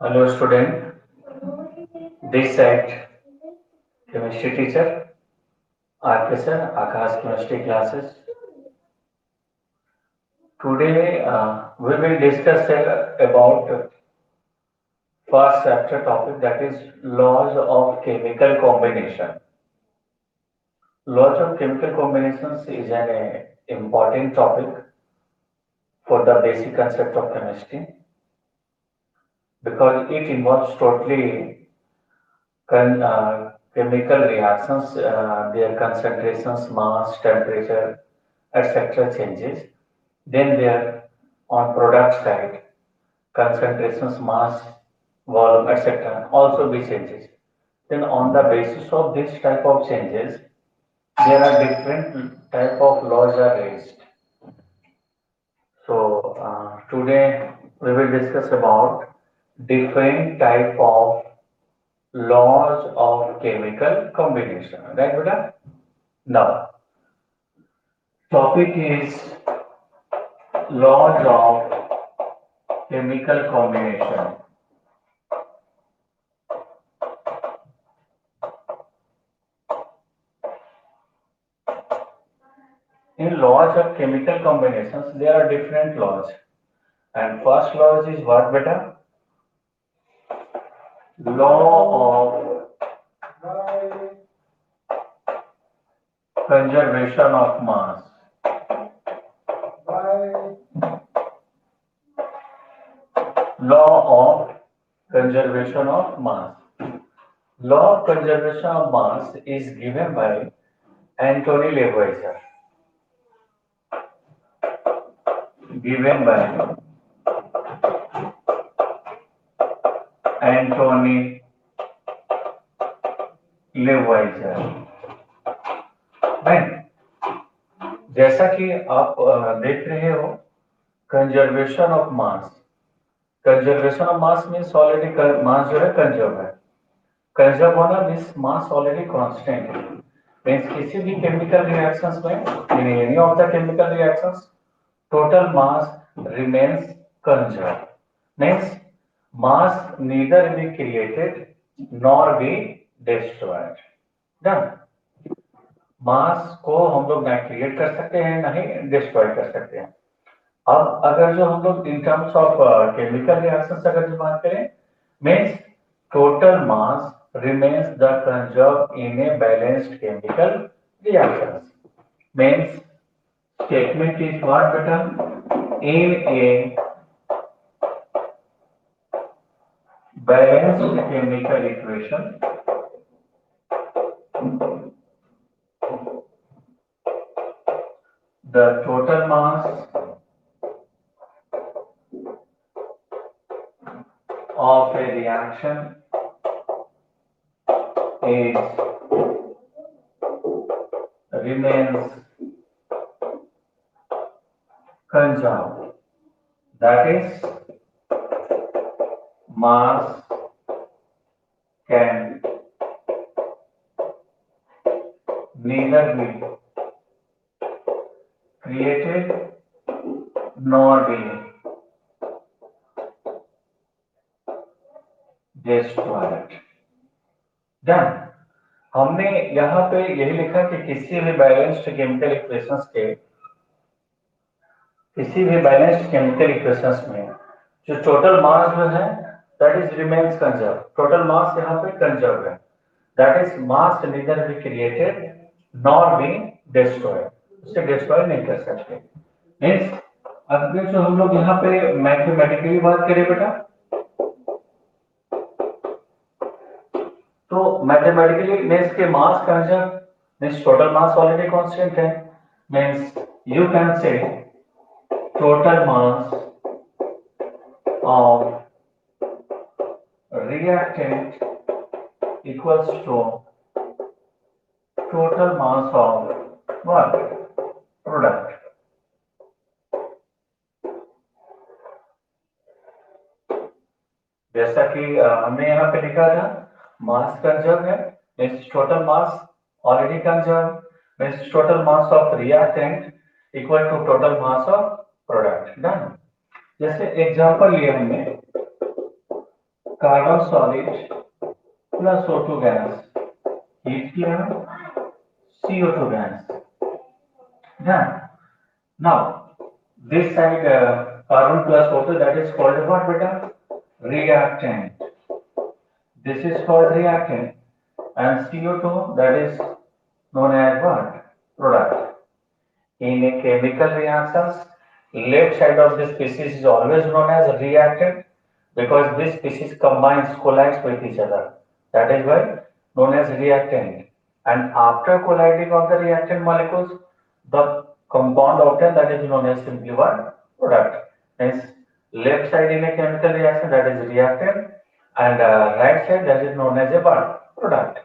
Hello student, this side chemistry teacher, RK sir, Akash chemistry classes. Today we will discuss about first chapter topic, that is laws of chemical combination. Laws of chemical combinations is an important topic for the basic concept of chemistry because it involves totally chemical reactions, their concentrations, mass, temperature, etc. changes. Then there on product side, concentrations, mass, volume, etc. also be changes. Then on the basis of this type of changes, there are different type of laws are raised. So today we will discuss about different type of laws of chemical combination. Right, Buddha? Now, topic is laws of chemical combination. In laws of chemical combinations, there are different laws. And first law is what, beta? Law of conservation of mass. Law of conservation of mass. Law of conservation of mass is given by Anthony Lavoisier. Given by Anthony Lavoisier. Right? जैसा कि आप देख रहे हो, conservation of mass. Conservation of mass means already mass जो है conserve है. Conserve होना मीन्स मास ऑलरेडी कांस्टेंट है. मीन्स किसी भी केमिकल रिएक्शंस में, in any of the chemical reactions, total mass remains conserved. Means mass neither be created nor be destroyed. Done. मास को हम लोग ना क्रिएट कर सकते हैं ना ही डिस्ट्रॉय कर सकते हैं. अब अगर जो हम लोग in terms of chemical reactions अगर जो बात करें, means total mass remains the conserve in a balanced chemical reactions. Means statement is what, beta? In a balanced chemical equation, the total mass of a reaction is remains conserved. That is, mass can neither be created nor be destroyed. Done. हमने यहाँ पे यही लिखा कि किसी भी balanced chemical equations में जो टोटल मास जो है that is remains conserve. Total mass यहाँ पे कंजर्व है. That is mass neither be created nor be destroyed. उसे डिस्ट्रॉय नहीं कर सकते. मीन्स अगर जो हम लोग यहाँ पे मैथमेटिकली बात करें बेटा, तो मैथमेटिकली मीन्स के mass conserve means total mass already constant है. Means you can say total mass of reactant equals to total mass of what? Product. जैसा कि हमने यहाँ पे लिखा था, मास कंजर्व है, means total mass already conserve, means total mass of reactant equal to total mass of product. Done. जैसे example लिए हमने carbon solid plus O2 gas heat किया CO2 गैस। Now this side carbon plus water, that is called what beta? Reactant. This is called reactant, and CO2, that is known as what? Product. In a chemical reactions, left side of the species is always known as reactant because this species collides with each other. That is why known as reactant. And after colliding of the reactant molecules, the compound obtained, that is known as simply what? Product. Hence, left side in a chemical reaction, that is reactant, and right side, that is known as a what? Product.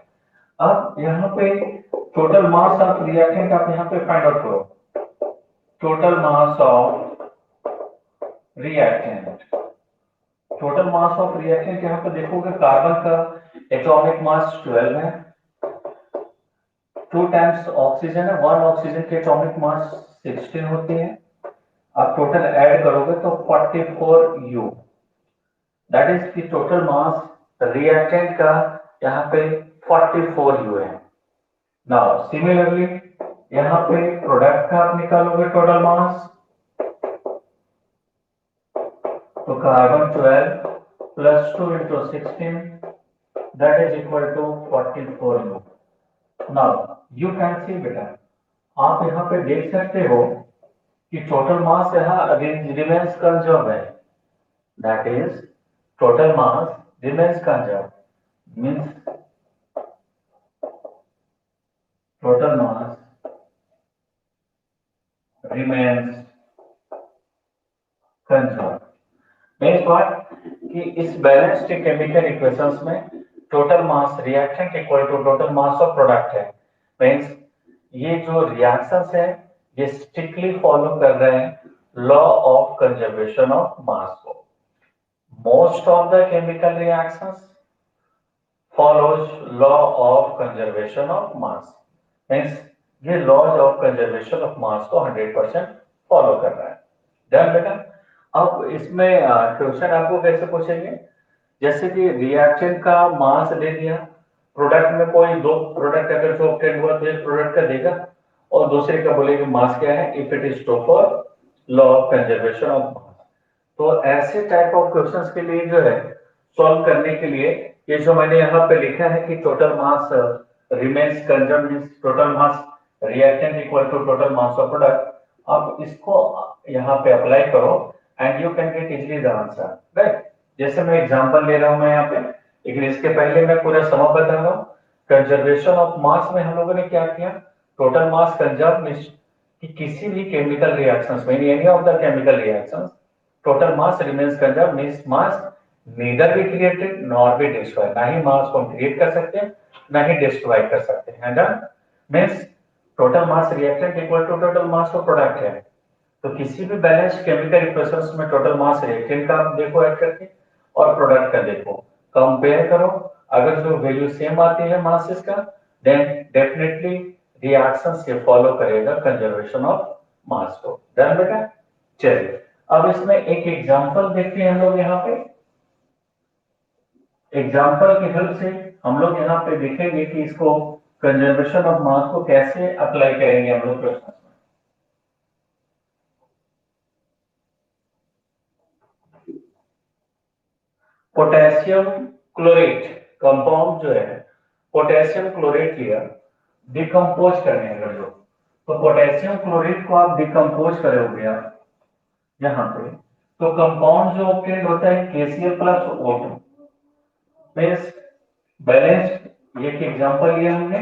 अब यहाँ पे total mass of reactant आप यहाँ पे find out करो। Total mass of reactant, total mass of reactant यहाँ पे देखोगे कार्बन का एटॉमिक मास 12 है, 2 टाइम्स ऑक्सीजन है, 1 ऑक्सीजन की एटॉमिक मास 16 होती है। आप टोटल ऐड करोगे तो 44 U, दैट इज की टोटल मास रिएक्टेंट का यहाँ पे 44 U है। नाउ सिमिलरली यहाँ पे प्रोडक्ट का आप निकालोगे टोटल मास, तो carbon 12 plus 2 into 16, that is equal to 44 U। Now you can see बेटा, आप यहाँ पे देख सकते हो कि टोटल मास यहाँ रिमेन्स कंजर्व है, that is total mass remains conserve, means total mass remains conserve. Means what कि इस बैलेंस्ड केमिकल इक्वेशंस में total mass reactant equal to total mass of product है। मीन्स ये जो रिएक्शंस है ये स्ट्रिक्टली फॉलो कर रहे हैं law of conservation of mass को। Most of the chemical reactions follows law of conservation of mass. Means ये laws of conservation of mass को 100% फॉलो कर रहा है। डन बेटा। अब इसमें क्वेश्चन आपको कैसे पूछेंगे, जैसे कि रिएक्टेंट का मास दे दिया, प्रोडक्ट में कोई दो प्रोडक्ट अगर जो ऑब्टेन हुआ तो एक प्रोडक्ट का देगा और दूसरे का बोलेगा मास क्या है, if it is true for law of conservation of मास। तो ऐसे टाइप ऑफ क्वेश्चंस के लिए जो है सॉल्व करने के लिए ये जो मैंने यहाँ पे लिखा है कि total mass remains conserve, means total mass reactant equal to total mass of product, आप इसको यहाँ पे अप्लाई करो and you can get easily the answer, right. जैसे मैं एग्जांपल ले रहा हूं मैं यहाँ पे, लेकिन इसके पहले मैं पूरा सम बता रहा हूँ। कंजर्वेशन ऑफ मास में हम लोगों ने क्या किया, टोटल मास कंजर्व मींस कि किसी भी केमिकल रिएक्शंस में, any of the chemical reactions, total mass remains conserve means mass neither be created nor be destroyed, ना ही मास को हम क्रिएट कर सकते हैं ना ही डिस्ट्रॉय कर सकते हैं। Done. Means total mass reactant equal to total mass of product है। तो किसी भी बैलेंस्ड केमिकल इक्वेशंस में टोटल मास रिएक्टेंट का देखो ऐड करके और प्रोडक्ट का देखो, कंपेयर करो, अगर जो वैल्यू सेम आती है मासेस का देन डेफिनेटली रिएक्शंस ये फॉलो करेगा कंजर्वेशन ऑफ मास को। डन बेटा। चलिए अब इसमें एक एग्जांपल देखते हैं हम लोग यहाँ पे। एग्जांपल की हेल्प से हम लोग यहाँ पे देखेंगे कि इसको कंजर्वेशन ऑफ मास को कैसे अप्लाई करेंगे हम लोग क्वेश्चन में। पोटेशियम क्लोरेट कंपाउंड जो है, पोटेशियम क्लोरेट लिया, डिकम्पोज करने अगर जो, तो पोटेशियम क्लोरेट को आप डिकम्पोज करोगे आप यहाँ पे, तो कंपाउंड जो ऑब्टेन होता है KCl plus O2 means balanced. ये एक एग्जांपल लिया हमने,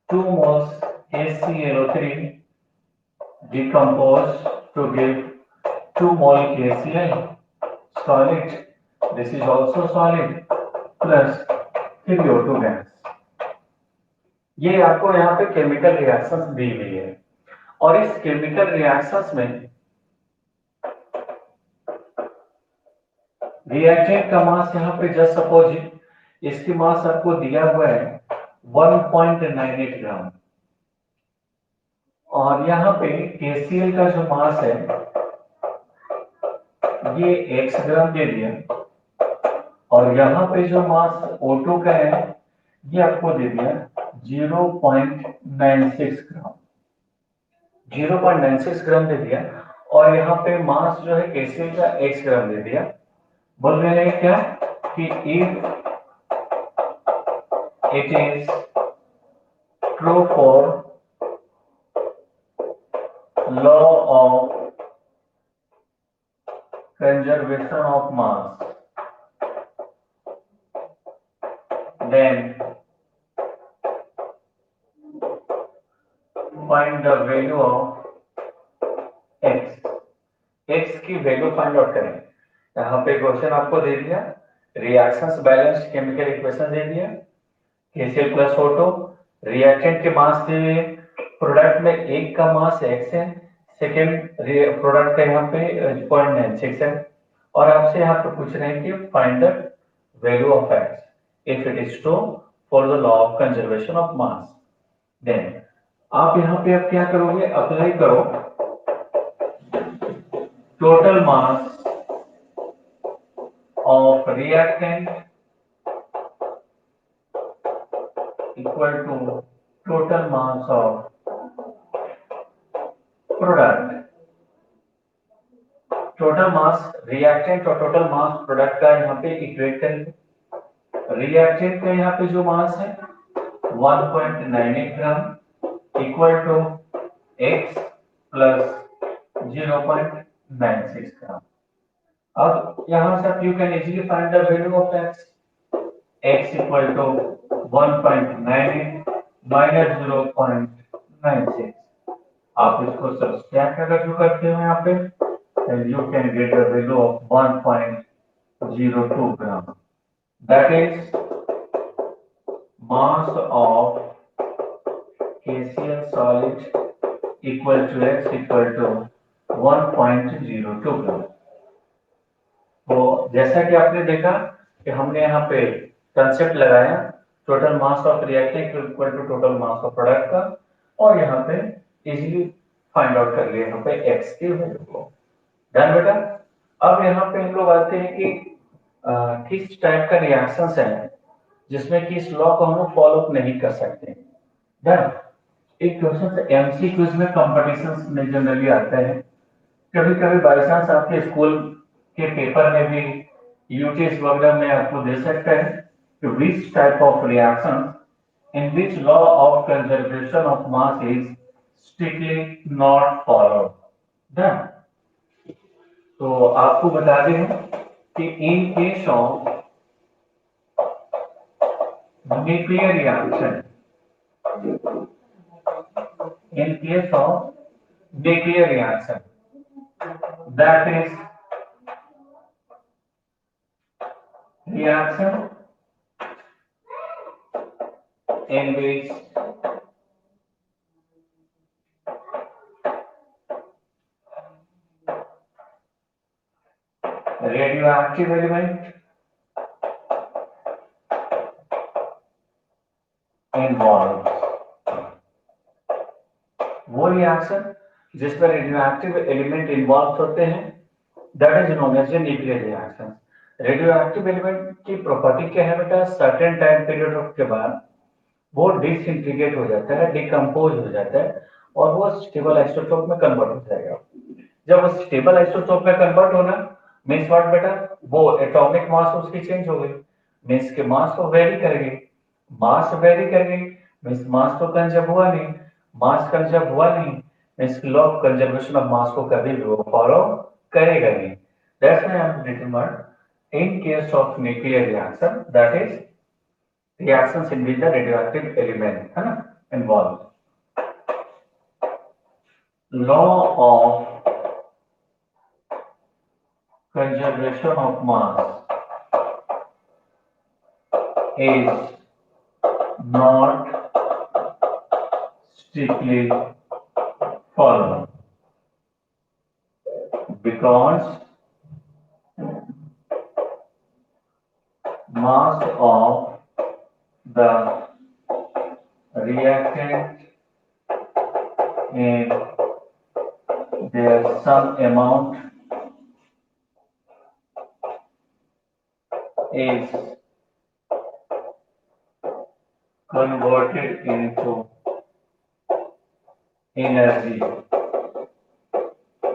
2 moles KClO3 decompose to give 2 mole KCl solid, this is also solid, plus CO2 gas. ये आपको यहाँ पे केमिकल रिएक्शंस दी हुई है और इस केमिकल रिएक्शंस में रिएक्टेंट का मास यहाँ पे जस्ट सपोज इसकी मास आपको दिया हुआ है 1.98 ग्राम और यहाँ पे KCl का जो मास है ये x ग्राम दे दिया और यहाँ पे जो मास O2 का है ये आपको दे दिया 0.96 ग्राम, 0.96 ग्राम दे दिया। और यहाँ पे मास जो है KCl का x ग्राम दे दिया। बोल रहे हैं क्या कि if it is true for law of conservation of mass, then find the value of x, x की वैल्यू फाइंड आउट करें। यहाँ पे क्वेश्चन आपको दे दिया, रिएक्शंस बैलेंस केमिकल इक्वेशन दे दिया, KCl प्लस O2, रिएक्टेंट के मास दे दिए, प्रोडक्ट में एक का मास x है, सेकेंड प्रोडक्ट का यहाँ पे 0.96 है, और आपसे यहाँ पे पूछ रहे हैं कि find the value of x if it is true for the law of conservation of mass. Then आप यहाँ पे अब क्या करोगे, अप्लाई करो total mass of reactant equal to total mass of product. Total mass reactant और total mass product का यहाँ पे इक्वेट करेंगे। रिएक्टेंट का यहाँ पे जो मास है 1.98 gram equal to x plus 0.96 gram. अब यहां से आप you can easily find the value of x equal to 1.98 minus 0.96। आप इसको सब्सट्रैक्ट अगर जो करते हो यहाँ पे, then you can get the value of 1.02 gram. That is mass of KCl solid equal to x equal to 1.02 gram. तो जैसा कि आपने देखा कि हमने यहाँ पे कंसेप्ट लगाया total mass of reactant equal to total mass of product का, और यहाँ पे इजीली फाइंड आउट कर लिया यहाँ पे x की वैल्यू को। डन बेटा। अब यहाँ पे हम लोग आते हैं कि किस टाइप का रिएक्शंस है जिसमें कि इस लॉ को हम लोग फॉलो नहीं कर सकते। डन। एक क्वेश्चन MCQs में कंपटीशंस में जनरली आता है, कभी कभी बाई चांस आपके स्कूल के पेपर में भी यूटीएस वगैरह में आपको दे सकता है कि which type of reaction in which law of conservation of mass is strictly not followed. Done. तो आपको बता दें कि in case of nuclear reaction, in case of nuclear reaction, that is reaction in which radioactive element involved, वो reaction जिसमें radioactive element involve होते हैं, that is known as a nuclear reaction. Radioactive element की property क्या है बेटा, certain time period के बाद वो डिसइंटीग्रेट हो जाता है, डिकम्पोज हो जाता है, और वो स्टेबल आइसोटोप में कन्वर्ट हो जाएगा। जब वो स्टेबल आइसोटोप में कन्वर्ट होना मीन्स व्हाट बेटा, वो एटॉमिक मास उसकी चेंज हो गई, मीन्स के मास तो वेरी करेगी, मास वेरी करेगी मीन्स मास तो कंजर्व हुआ नहीं, मास कंजर्व हुआ नहीं means law of conservation of mass को कभी भी वो फॉलो करेगा नहीं। That's why I am determined in case of nuclear reaction, that is reactions in which the radioactive element है ना involved. Law of conservation of mass is not strictly followed because mass of the reactant in there's some amount is converted into energy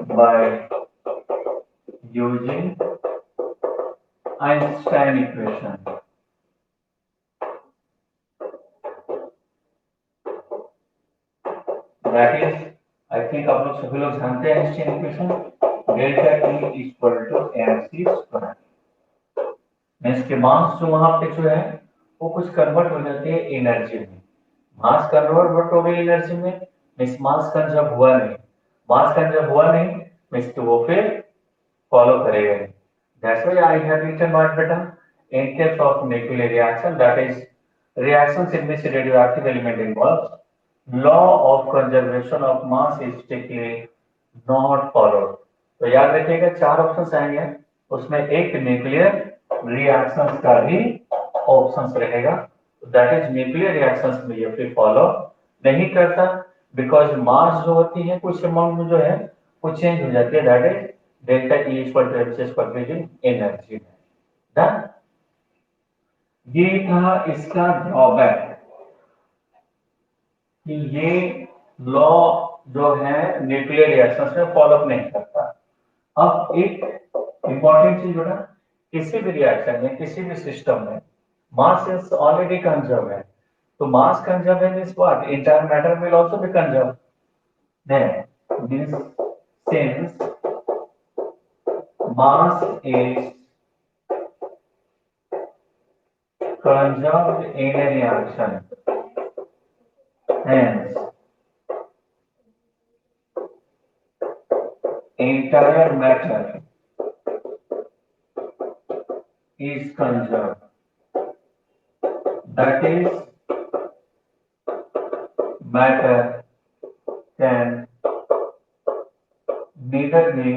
by using Einstein equation. That is, I think आप लोग सभी लोग जानते हैं Einstein equation, delta E equal to mc square. मीन्स के mass जो वहां पे जो है वो कुछ कन्वर्ट हो जाती है एनर्जी में, मास कन्वर्ट हो गई एनर्जी में, मीन्स मास कंजर्व हुआ नहीं, मास कंजर्व हुआ नहीं मीन्स तो वो फिर फॉलो करेगा नहीं। That's why I have written what beta in case of nuclear reaction, that is reactions in which radioactive element involves, law of conservation of mass is strictly not followed। तो याद रखिएगा चार options आएंगे, उसमें एक nuclear reactions का भी options रहेगा, दैट इज न्यूक्लियर रिएक्शंस में ये फिर फॉलो नहीं करता, बिकॉज मास जो होती है कुछ अमाउंट में जो है वो चेंज हो जाती है, that is delta E equal to m c square की एनर्जी। डन, ये था इसका ड्रॉबैक कि ये लॉ जो है न्यूक्लियर रिएक्शंस में फॉलो अप नहीं करता। अब एक इंपॉर्टेंट चीज बेटा, किसी भी रिएक्शन में किसी भी सिस्टम में मास इज ऑलरेडी कंजर्व है, तो मास कंजर्व है means what, entire matter will also be conserve, then means since mass is conserved in a reaction, hence entire matter is conserved, that is matter can neither be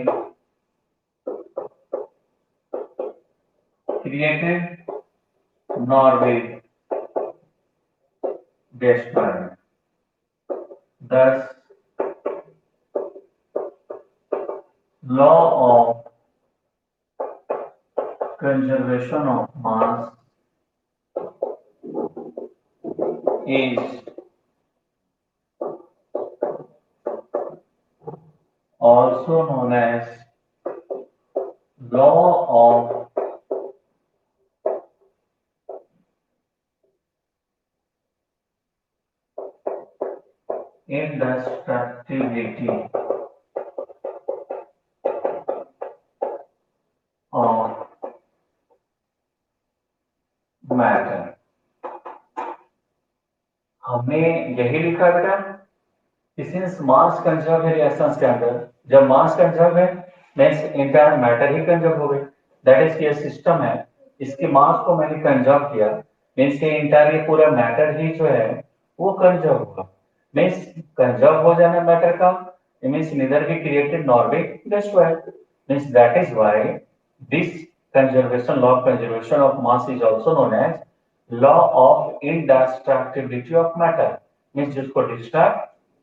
created nor be destroyed. Thus, law of conservation of mass is also known as law of indestructibility of matter। हमने यही लिखा बेटा कि since मास conserve है reactions के अंदर, जब मास conserve है मींस एंटायर मैटर ही कंजर्व हो गई, दैट इज ये सिस्टम है, इसके मास को मैंने कंजर्व किया मींस के एंटायर ये पूरा मैटर ही जो है वो कंजर्व होगा, मींस कंजर्व हो जाना मैटर का means neither be created nor be destroyed, means that is why this conservation, law of conservation of mass is also known as law of indestructibility of matter, means जिसको destruct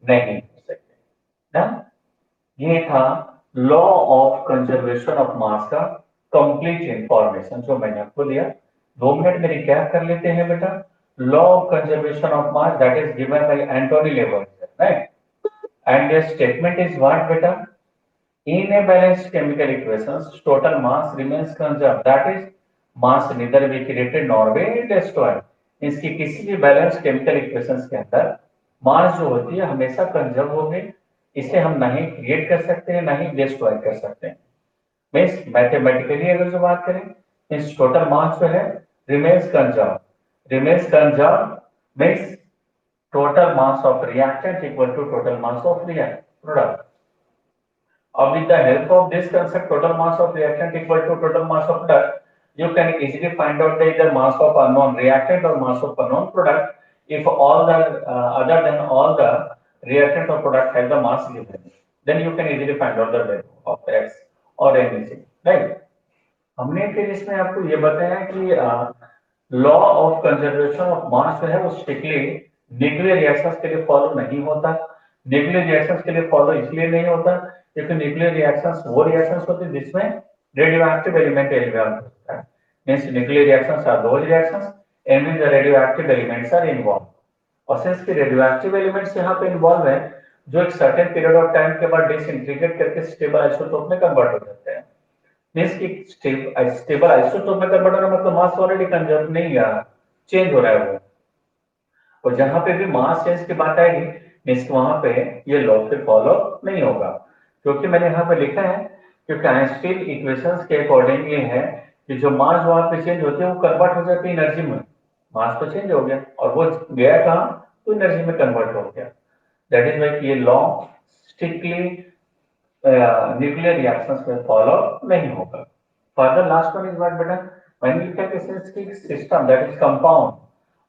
नहीं कर सकते ना। ये था law of conservation of mass का complete information जो मैंने आपको दिया। 2 मिनट में रिकैप कर लेते हैं बेटा। Law of conservation of mass that is given by Antoine Lavoisier, right, and the statement is what बेटा, in a balanced chemical equations total mass remains conserved, that is mass neither be created nor be destroyed। इसकी किसी भी balance chemical equations के अंदर मास जो होती है हमेशा कंजर्व होगी, इसे हम नहीं क्रिएट कर सकते हैं नहीं डिस्ट्रॉय कर सकते हैं। मींस मैथमेटिकली अगर जो बात करें मींस टोटल मास जो है remains conserve, remains conserve means total mass of reactant equal to total mass of react product. With the help of this concept, total mass of reactant equal to total mass of product, you can easily find out the either mass of unknown reactant or mass of unknown product if all the other than all the reactant or product have the mass given, then you can easily find out the value of x or anything, right। हमने फिर इसमें आपको ये बताया कि law of conservation of मास जो है वो स्ट्रिक्टली न्यूक्लियर रिएक्शंस के लिए फॉलो नहीं होता। न्यूक्लियर रिएक्शंस के लिए फॉलो इसलिए नहीं होता क्योंकि न्यूक्लियर रिएक्शंस वो रिएक्शंस होते हैं जिसमें रेडियोएक्टिव एलिमेंट इन्वॉल्व होता है, means nuclear reactions are those reactions in which the radioactive elements are involve. और सिंस के रेडियोएक्टिव एलिमेंट्स यहाँ पे इन्वॉल्व है जो एक सर्टेन पीरियड ऑफ टाइम के बाद डिसइंटीग्रेट करके स्टेबल आइसोटोप में कन्वर्ट हो जाते हैं। मीन्स की स्टेबल आइसोटोप में कन्वर्ट होना मतलब मास ऑलरेडी कंजर्व नहीं है, चेंज हो रहा है वो। और जहां पे भी मास चेंज की बात आएगी मीन्स वहां पे ये लॉ फिर फॉलो नहीं होगा, क्योंकि मैंने यहाँ पे लिखा है क्योंकि आइंस्टीन इक्वेशंस के अकॉर्डिंग ये है कि जो मास वहां पे चेंज होती है वो कन्वर्ट हो जाती है एनर्जी में। मास तो चेंज हो गया और वो गया कहाँ, तो एनर्जी में कन्वर्ट हो गया। दैट इज वाई ये लॉ स्ट्रिक्टली न्यूक्लियर रिएक्शंस में फॉलो नहीं होगा। Further last one is what बेटा, मैंने लिखा कि सिंस की system that is compound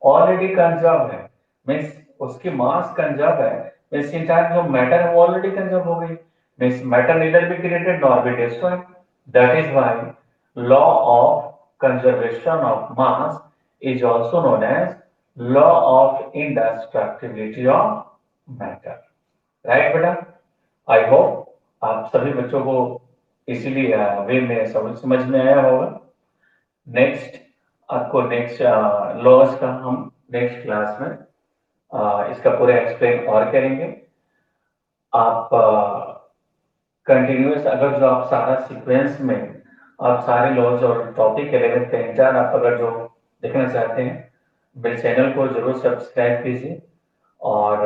already conserve है, मीन्स उसकी मास कंजर्व है, मीन्स इंटायर जो मैटर है वो ऑलरेडी कंजर्व हो गई, means matter neither be created nor be destroyed. That is why law of conservation of mass is also known as law of indestructibility of matter. Right बेटा, I hope आप सभी बच्चों को इसीली वे में समझ में आया होगा। नेक्स्ट आपको नेक्स्ट लॉज का हम नेक्स्ट क्लास में इसका पूरा एक्सप्लेन और करेंगे। आप कंटिन्यूस अगर जो आप सारा सीक्वेंस में आप सारे लॉज और टॉपिक के लेवल पहचान आप अगर जो देखना चाहते हैं मेरे चैनल को जरूर सब्सक्राइब कीजिए और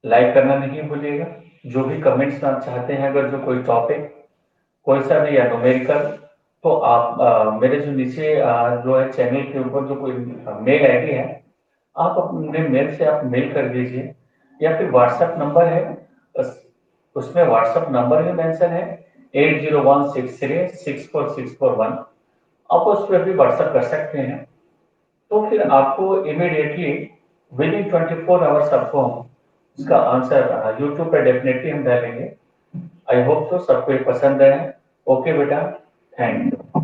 लाइक करना नहीं भूलिएगा। जो भी कमेंट्स आप चाहते हैं अगर जो कोई टॉपिक कोई सा भी या न्यूमेरिकल तो आप मेरे जो नीचे जो है चैनल के ऊपर जो कोई मेल आईडी है आप अपने मेल से आप मेल कर दीजिए या फिर व्हाट्सएप नंबर है उसमें व्हाट्सएप नंबर भी मेंशन है 8016364641। आप उस पर भी व्हाट्सएप कर सकते हैं तो फिर आपको इमीडिएटली विद इन 24 आवर्स आपको इसका आंसर यूट्यूब पे डेफिनेटली हम डालेंगे। आई होप तो सबको ये पसंद है। ओके बेटा, थैंक यू।